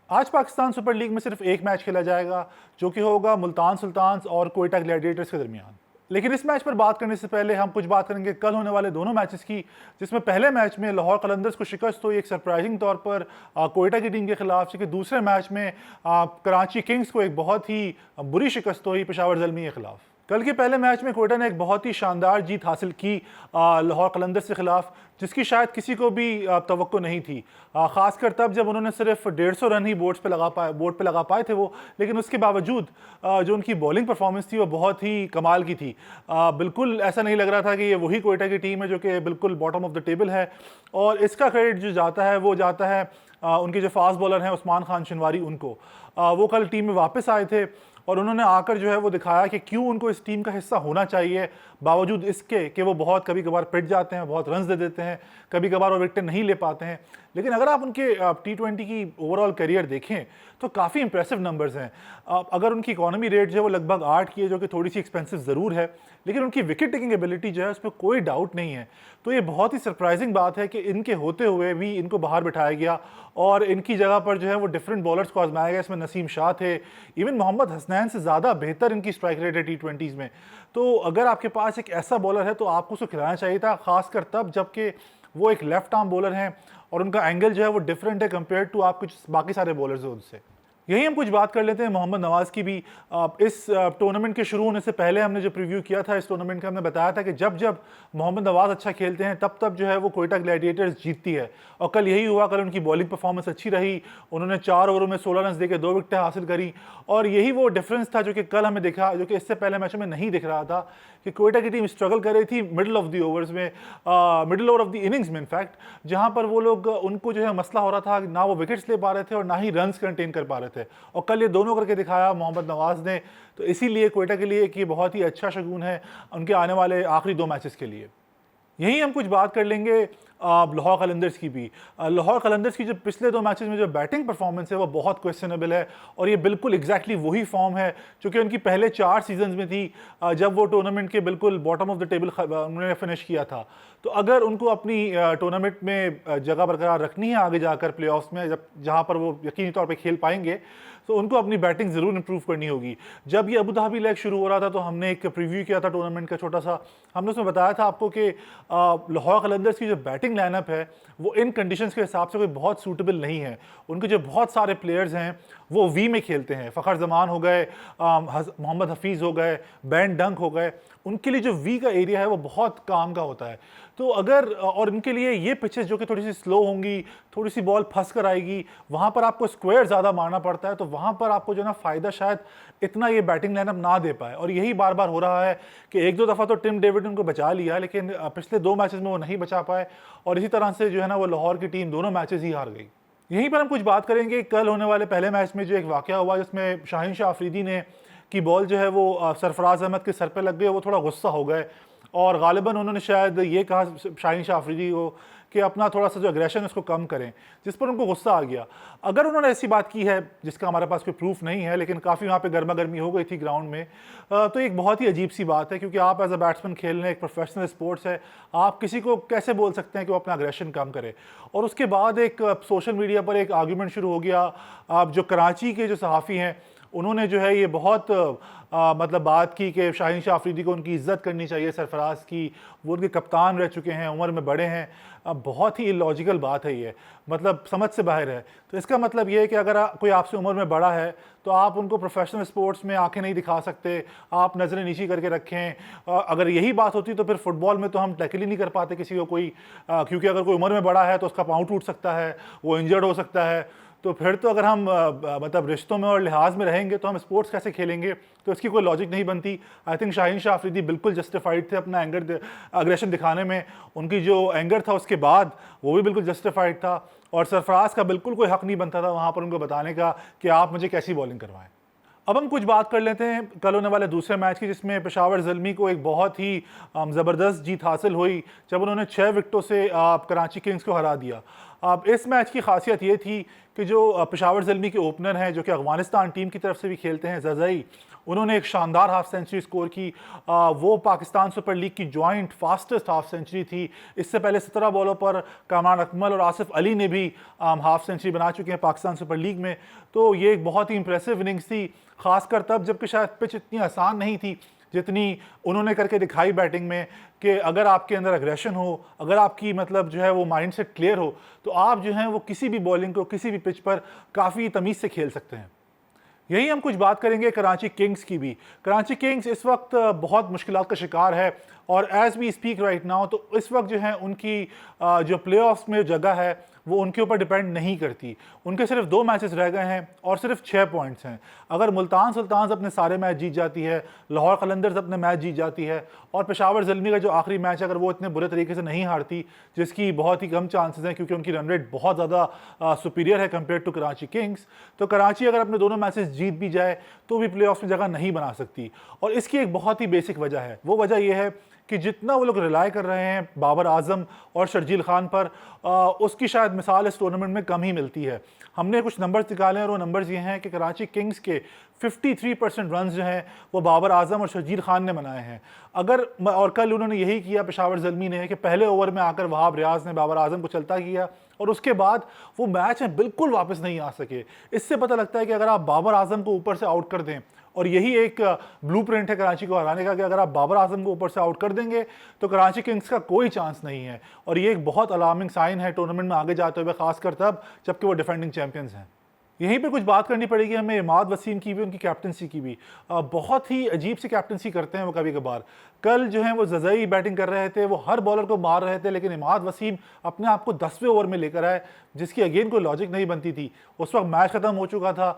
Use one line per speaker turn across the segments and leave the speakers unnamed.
आज Pakistan super league में सिर्फ एक मैच खेला जाएगा, जो कि होगा मुल्तान सुल्तान्स और कोयटा ग्लैडिएटर्स के दरमियान। लेकिन इस मैच पर बात करने से पहले हम कुछ बात करेंगे कल होने वाले दोनों मैचेस की, जिसमें पहले मैच में लाहौर कलंदर्स को शिकस्त हुई एक सरप्राइजिंग तौर पर कोयटा की टीम के खिलाफ, जबकि दूसरे मैच में कराची किंग्स को एक बहुत ही बुरी शिकस्त हुई पेशावर ज़ल्मी के खिलाफ। कल के पहले मैच में कोयटा ने एक बहुत ही शानदार जीत हासिल की लाहौर कलंदर्स के खिलाफ, जिसकी शायद किसी को भी तवक्को नहीं थी, खासकर तब जब उन्होंने सिर्फ 150 रन ही बोर्ड पे लगा पाए थे वो। लेकिन उसके बावजूद जो उनकी बॉलिंग परफॉर्मेंस थी वो बहुत ही कमाल की थी। बिल्कुल ऐसा नहीं लग रहा था कि ये वही कोयटा की टीम है जो कि बिल्कुल बॉटम ऑफ द टेबल है। और इसका क्रेडिट जो जाता है वो जाता है उनके जो फास्ट बॉलर हैं उस्मान खान शनवारी उनको। वो कल टीम में वापस आए थे और उन्होंने आकर जो है वो दिखाया कि क्यों उनको इस टीम का हिस्सा होना चाहिए, बावजूद इसके कि वो बहुत कभी कभार पिट जाते हैं, बहुत रन्स दे देते हैं, कभी कभार वो विकेट नहीं ले पाते हैं। लेकिन अगर आप उनके T20 की ओवरऑल करियर देखें तो काफ़ी इंप्रेसिव नंबर्स हैं। अगर उनकी इकोनॉमी रेट जो है वो लगभग 8 की है, जो कि थोड़ी सी एक्सपेंसिव ज़रूर है, लेकिन उनकी विकेट टेकिंग एबिलिटी जो है उसमें कोई डाउट नहीं है। तो ये बहुत ही सरप्राइजिंग बात है कि इनके होते हुए भी इनको बाहर बिठाया गया और इनकी जगह पर जो है वो डिफरेंट बॉलर्स को आजमाया गया। इसमें नसीम शाह थे, इवन मोहम्मद हसनैन से ज़्यादा बेहतर इनकी स्ट्राइक रेट है T20s में। तो अगर आपके पास एक ऐसा बॉलर है तो आपको उसको खिलाना चाहिए था, खासकर तब जबकि वो एक लेफ्ट आर्म बॉलर हैं और उनका एंगल जो है वो डिफरेंट है कंपेयर टू आप कुछ बाकी सारे बॉलर्स हैं उनसे। यही हम कुछ बात कर लेते हैं मोहम्मद नवाज़ की भी। इस टूर्नामेंट के शुरू होने से पहले हमने जो प्रीव्यू किया था इस टूर्नामेंट का, हमने बताया था कि जब जब मोहम्मद नवाज़ अच्छा खेलते हैं तब तब जो है वो कोयटा ग्लैडिएटर्स जीतती है। और कल यही हुआ, कल उनकी बॉलिंग परफॉर्मेंस अच्छी रही, उन्होंने 4 ओवरों में 16 रन देकर 2 विकेटें हासिल करी। और यही वो डिफरेंस था जो कि कल हमें दिखा, जो कि इससे पहले मैचों में नहीं दिख रहा था, कि कोयटा की टीम स्ट्रगल कर रही थी मिडिल ऑफ द ओवर्स में, middle over of the innings में इनफैक्ट, जहां पर वो लोग उनको जो है मसला हो रहा था, ना वो विकेट्स ले पा रहे थे और ना ही रन्स कंटेन कर पा रहे थे। और कल ये दोनों करके दिखाया मोहम्मद नवाज़ ने। तो इसीलिए कोयटा के लिए कि बहुत ही अच्छा शगुन है उनके आने वाले आखिरी 2 मैचेस के लिए। यहीं हम कुछ बात कर लेंगे लाहौर कलंदर्स की भी। लाहौर कलंदर्स की जो पिछले 2 मैचेस में जो बैटिंग परफॉर्मेंस है वो बहुत क्वेश्चनेबल है और ये बिल्कुल एग्जैक्टली वही फॉर्म है जो कि उनकी पहले 4 सीजन्स में थी, जब वो टूर्नामेंट के बिल्कुल बॉटम ऑफ द टेबल उन्होंने फिनिश किया था। तो अगर उनको अपनी टूर्नामेंट में जगह बरकरार रखनी है आगे जाकर प्लेऑफ्स में, जब जहाँ पर वो यकीनी तौर पर खेल पाएंगे, तो उनको अपनी बैटिंग ज़रूर इंप्रूव करनी होगी। जब ये अबू धाबी लेग शुरू हो रहा था तो हमने एक प्रीव्यू किया था टूर्नामेंट का छोटा सा, हमने उसमें बताया था आपको कि लाहौर कलंदर्स की जो बैटिंग लाइनअप है वो इन कंडीशंस के हिसाब से कोई बहुत सूटेबल नहीं है। उनके जो बहुत सारे प्लेयर्स हैं वो वी में खेलते हैं, फ़खर जमान हो गए, मोहम्मद हफीज़ हो गए, बैन डंक हो गए, उनके लिए जो वी का एरिया है वो बहुत काम का होता है। तो अगर और इनके लिए ये पिचेस जो कि थोड़ी सी स्लो होंगी, थोड़ी सी बॉल फंस कर आएगी, वहाँ पर आपको स्क्वायर ज़्यादा मारना पड़ता है, तो वहाँ पर आपको जो है ना फ़ायदा शायद इतना ये बैटिंग लाइनअप ना दे पाए। और यही बार बार हो रहा है कि 1-2 दफ़ा तो टिम डेविड ने उनको बचा लिया, लेकिन पिछले 2 मैचेस में वो नहीं बचा पाए और इसी तरह से जो है ना वो लाहौर की टीम दोनों मैचेस ही हार गई। यहीं पर हम कुछ बात करेंगे कल होने वाले पहले मैच में जो एक वाक़या हुआ, जिसमें शाहीन शाह अफरीदी ने की बॉल जो है वो सरफराज अहमद के सर पे लग गई, वो थोड़ा गुस्सा हो गए और गालिबन उन्होंने शायद ये कहा शाहीन शाह अफरीदी को कि अपना थोड़ा सा जो एग्रेशन है उसको कम करें, जिस पर उनको गुस्सा आ गया। अगर उन्होंने ऐसी बात की है जिसका हमारे पास कोई प्रूफ नहीं है, लेकिन काफ़ी वहाँ पे गर्मा गर्मी हो गई थी ग्राउंड में, तो एक बहुत ही अजीब सी बात है, क्योंकि आप एज अ बैट्समैन खेल रहे हैं, एक प्रोफेशनल स्पोर्ट्स है, आप किसी को कैसे बोल सकते हैं कि वो अपना एग्रेशन कम करे। और उसके बाद एक सोशल मीडिया पर एक आर्ग्यूमेंट शुरू हो गया। आप जो कराची के जो सहाफ़ी हैं उन्होंने जो है ये बहुत मतलब बात की कि शाहीन शाह अफरीदी को उनकी इज़्ज़त करनी चाहिए, सरफराज की, वो उनके कप्तान रह चुके हैं, उम्र में बड़े हैं। बहुत ही इलॉजिकल बात है ये, मतलब समझ से बाहर है। तो इसका मतलब ये है कि अगर कोई आपसे उम्र में बड़ा है तो आप उनको प्रोफेशनल स्पोर्ट्स में आंखें नहीं दिखा सकते, आप नज़रें नीची करके रखें। अगर यही बात होती तो फिर फुटबॉल में तो हम टैकल ही नहीं कर पाते किसी को कोई, क्योंकि अगर कोई उम्र में बड़ा है तो उसका पाँव टूट सकता है, वो इंजर्ड हो सकता है। तो फिर तो अगर हम मतलब रिश्तों में और लिहाज में रहेंगे तो हम स्पोर्ट्स कैसे खेलेंगे, तो इसकी कोई लॉजिक नहीं बनती। आई थिंक शाहीन शाह अफरीदी बिल्कुल जस्टिफाइड थे अपना अग्रेशन दिखाने में, उनकी जो एंगर था उसके बाद वो भी बिल्कुल जस्टिफाइड था और सरफराज का बिल्कुल कोई हक नहीं बनता था वहाँ पर उनको बताने का कि आप मुझे कैसी बॉलिंग करवाएं। अब हम कुछ बात कर लेते हैं कल होने वाले दूसरे मैच की, जिसमें पेशावर ज़ल्मी को एक बहुत ही ज़बरदस्त जीत हासिल हुई जब उन्होंने 6 विकेटों से कराची किंग्स को हरा दिया। अब इस मैच की खासियत ये थी कि जो पेशावर ज़ल्मी के ओपनर हैं, जो कि अफ़गानिस्तान टीम की तरफ से भी खेलते हैं, ज़ज़ई, उन्होंने एक शानदार हाफ सेंचुरी स्कोर की। वो पाकिस्तान सुपर लीग की जॉइंट फास्टेस्ट हाफ सेंचुरी थी। इससे पहले 17 बॉलों पर कामरान अकमल और आसिफ अली ने भी हाफ सेंचुरी बना चुके हैं पाकिस्तान सुपर लीग में। तो ये एक बहुत ही इंप्रेसिव इनिंग्स थी, खासकर तब जबकि शायद पिच इतनी आसान नहीं थी जितनी उन्होंने करके दिखाई बैटिंग में, कि अगर आपके अंदर अग्रेशन हो, अगर आपकी मतलब जो है वो माइंड सेट क्लियर हो, तो आप जो हैं वो किसी भी बॉलिंग को किसी भी पिच पर काफ़ी तमीज़ से खेल सकते हैं। यही हम कुछ बात करेंगे कराची किंग्स की भी। कराची किंग्स इस वक्त बहुत मुश्किलात का शिकार है और as we speak right now, तो इस वक्त जो है उनकी जो प्लेऑफ्स में जगह है वो उनके ऊपर डिपेंड नहीं करती। उनके सिर्फ 2 मैचेस रह गए हैं और सिर्फ 6 पॉइंट्स हैं। अगर मुल्तान सुल्तान्स अपने सारे मैच जीत जाती है, लाहौर कलंदर्स अपने मैच जीत जाती है और पेशावर ज़ल्मी का जो आखिरी मैच है अगर वो इतने बुरे तरीके से नहीं हारती, जिसकी बहुत ही कम चांसेस हैं क्योंकि उनकी रन रेट बहुत ज़्यादा सुपीरियर है कंपेयर टू कराची किंग्स, तो कराची अगर अपने दोनों मैचेस जीत भी जाए तो भी प्लेऑफ्स में जगह नहीं बना सकती। और इसकी एक बहुत ही बेसिक वजह है, वो वजह यह है कि जितना वो लोग रिलाई कर रहे हैं बाबर आजम और शर्जील खान पर, उसकी शायद मिसाल इस टूर्नामेंट में कम ही मिलती है। हमने कुछ नंबर्स निकाले और वो नंबर्स ये हैं कि कराची किंग्स के 53% रन्स जो हैं वो बाबर आजम और शर्जील खान ने बनाए हैं। अगर और कल उन्होंने यही किया पेशावर ज़ल्मी ने कि पहले ओवर में आकर वहाब रियाज ने बाबर आजम को चलता किया और उसके बाद वो मैच में बिल्कुल वापस नहीं आ सके। इससे पता लगता है कि अगर आप बाबर आजम को ऊपर से आउट कर दें, और यही एक ब्लूप्रिंट है कराची को हराने का कि अगर आप बाबर आजम को ऊपर से आउट कर देंगे तो कराची किंग्स का कोई चांस नहीं है। और ये एक बहुत अलार्मिंग साइन है टूर्नामेंट में आगे जाते हुए, खासकर तब जबकि वो डिफेंडिंग चैंपियंस हैं। यहीं पे कुछ बात करनी पड़ेगी हमें इमाद वसीम की भी, उनकी कैप्टनसी की भी। बहुत ही अजीब सी कैप्टनसी करते हैं वो कभी कभार। कल जो है वो ज़ज़ई बैटिंग कर रहे थे, वो हर बॉलर को मार रहे थे, लेकिन इमाद वसीम अपने आप को 10वें ओवर में लेकर आए, जिसकी अगेन कोई लॉजिक नहीं बनती थी। उस वक्त मैच ख़त्म हो चुका था।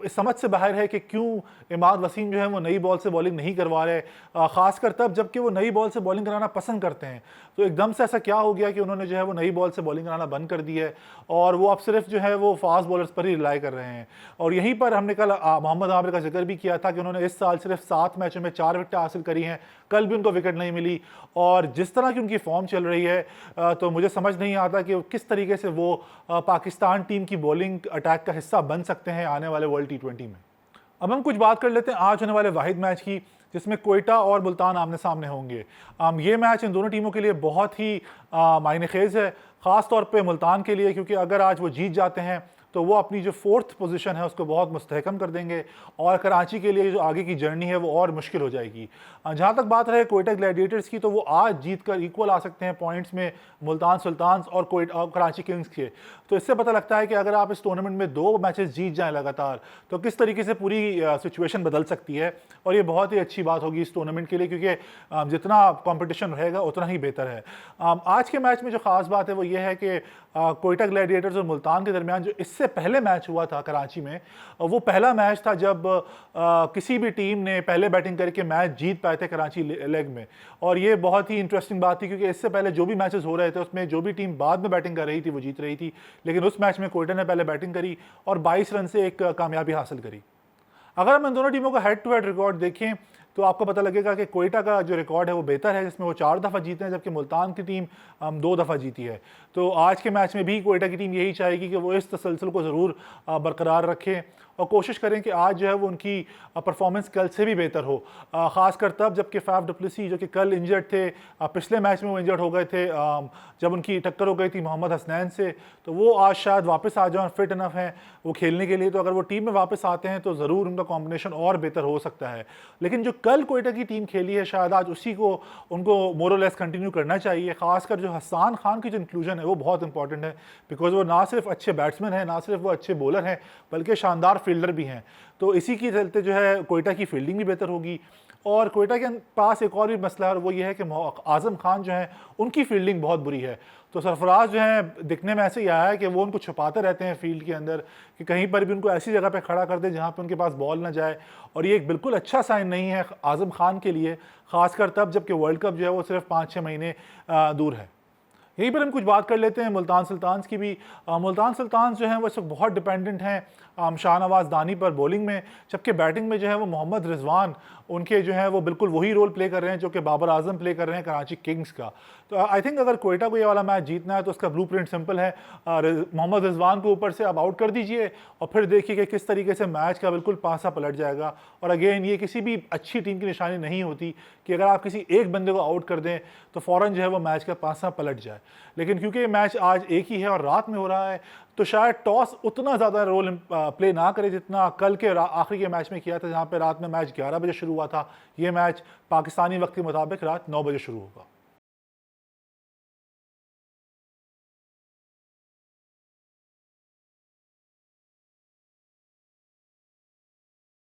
इस समझ से बाहर है कि क्यों इमाद वसीम जो है वो नई बॉल से बॉलिंग नहीं करवा रहे, ख़ासकर तब जबकि वो नई बॉल से बॉलिंग कराना पसंद करते हैं। तो एकदम से ऐसा क्या हो गया कि उन्होंने जो है वो नई बॉल से बॉलिंग कराना बंद कर दी है और वो अब सिर्फ जो है वो फास्ट बॉलर्स पर ही रिलाई कर रहे हैं। और यहीं पर हमने कल मोहम्मद आमिर का जिक्र भी किया था कि उन्होंने इस साल सिर्फ 7 मैचों में 4 विकेटें हासिल करी हैं। कल भी उनको विकेट नहीं मिली और जिस तरह की उनकी फॉर्म चल रही है तो मुझे समझ नहीं आता कि किस तरीके से वो पाकिस्तान टीम की बॉलिंग अटैक का हिस्सा बन सकते हैं आने वाले वर्ल्ड T20 में। अब हम कुछ बात कर लेते हैं आज होने वाले वाहिद मैच की, जिसमें कोयटा और मुल्तान आमने सामने होंगे। ये मैच इन दोनों टीमों के लिए बहुत ही मायने खेज है, ख़ास तौर पे मुल्तान के लिए, क्योंकि अगर आज वो जीत जाते हैं तो वो अपनी जो 4th पोजीशन है उसको बहुत मुस्तहकम कर देंगे और कराची के लिए जो आगे की जर्नी है वो और मुश्किल हो जाएगी। जहाँ तक बात रहे कोयटा ग्लैडिएटर्स की, तो वो आज जीत कर इक्वल आ सकते हैं पॉइंट्स में मुल्तान सुल्तान्स और कराची किंग्स के। तो इससे पता लगता है कि अगर आप इस टूर्नामेंट में 2 मैचेस जीत जाएं लगातार तो किस तरीके से पूरी सिचुएशन बदल सकती है। और ये बहुत ही अच्छी बात होगी इस टूर्नामेंट के लिए, क्योंकि जितना कॉम्पिटिशन रहेगा उतना ही बेहतर है। आज के मैच में जो ख़ास बात है वो ये है कि कोयटा ग्लैडिएटर्स और मुल्तान के दरमियान जो इससे पहले मैच हुआ था कराची में, वो पहला मैच था जब किसी भी टीम ने पहले बैटिंग करके मैच जीत पाए थे कराची लेग में। और ये बहुत ही इंटरेस्टिंग बात थी क्योंकि इससे पहले जो भी मैचेस हो रहे थे उसमें जो भी टीम बाद में बैटिंग कर रही थी वो जीत रही थी, लेकिन उस मैच में कोयटा ने पहले बैटिंग करी और 22 रन से एक कामयाबी हासिल करी। अगर हम इन दोनों टीमों का हेड टू हेड रिकॉर्ड देखें तो आपको पता लगेगा कि कोयटा का जो रिकॉर्ड है वो बेहतर है, जिसमें वो 4 दफ़ा जीते हैं, जबकि मुल्तान की टीम 2 दफ़ा जीती है। तो आज के मैच में भी कोयटा की टीम यही चाहेगी कि वो इस तसलसल को ज़रूर बरकरार रखें और कोशिश करें कि आज जो है वो उनकी परफॉर्मेंस कल से भी बेहतर हो, ख़ासकर तब जबकि फैफ डु प्लेसी जो कि कल इंजर्ड थे, पिछले मैच में वो इंजर्ड हो गए थे जब उनकी टक्कर हो गई थी मोहम्मद हसनैन से, तो वो आज शायद वापस आ जाएं, फिट इनफ हैं वो खेलने के लिए। तो अगर वो टीम में वापस आते हैं तो ज़रूर उनका कॉम्बिनेशन और बेहतर हो सकता है। लेकिन जो कल कोयटा की टीम खेली है शायद आज उसी को उनको मोर और लेस कंटिन्यू करना चाहिए। ख़ासकर जो हसन खान की जो इंक्लूजन है वो बहुत इंपॉर्टेंट है, बिकॉज वो ना सिर्फ अच्छे बैट्समैन हैं, ना सिर्फ वो अच्छे बॉलर हैं, बल्कि शानदार फील्डर भी हैं। तो इसी की चलते जो है कोयटा की फील्डिंग भी बेहतर होगी। और कोयटा के पास एक और भी मसला है और वो ये है कि आज़म खान जो है उनकी फील्डिंग बहुत बुरी है। तो सरफराज जो है दिखने में ऐसे ही आया है कि वो उनको छुपाते रहते हैं फील्ड के अंदर कि कहीं पर भी उनको ऐसी जगह पे खड़ा कर दे जहाँ पे उनके पास बॉल ना जाए, और ये एक बिल्कुल अच्छा साइन नहीं है आज़म खान के लिए, ख़ासकर तब जबकि वर्ल्ड कप जो है वो सिर्फ 5-6 महीने दूर है। यहीं पर हम कुछ बात कर लेते हैं मुल्तान सुल्तान्स की भी। मुल्तान सुल्तान्स जो हैं वो इस वक्त बहुत डिपेंडेंट हैं शाहनवाज दानी पर बॉलिंग में, जबकि बैटिंग में जो है वो मोहम्मद रिजवान उनके जो है वो बिल्कुल वही रोल प्ले कर रहे हैं जो कि बाबर आजम प्ले कर रहे हैं कराची किंग्स का। तो आई थिंक अगर कोयटा को ये वाला मैच जीतना है तो उसका ब्लूप्रिंट सिंपल है, मोहम्मद रिजवान को ऊपर से आप आउट कर दीजिए और फिर देखिए कि किस तरीके से मैच का बिल्कुल पासा पलट जाएगा। और अगेन ये किसी भी अच्छी टीम की निशानी नहीं होती कि अगर आप किसी एक बंदे को आउट कर दें तो फ़ौरन जो है वो मैच का पासा पलट जाए। लेकिन क्योंकि ये मैच आज एक ही है और रात में हो रहा है तो शायद टॉस उतना ज़्यादा रोल प्ले ना करे जितना कल के आखिरी के मैच में किया था, जहाँ पे रात में मैच 11 बजे शुरू हुआ था। ये मैच पाकिस्तानी वक्त के मुताबिक रात 9 बजे शुरू होगा।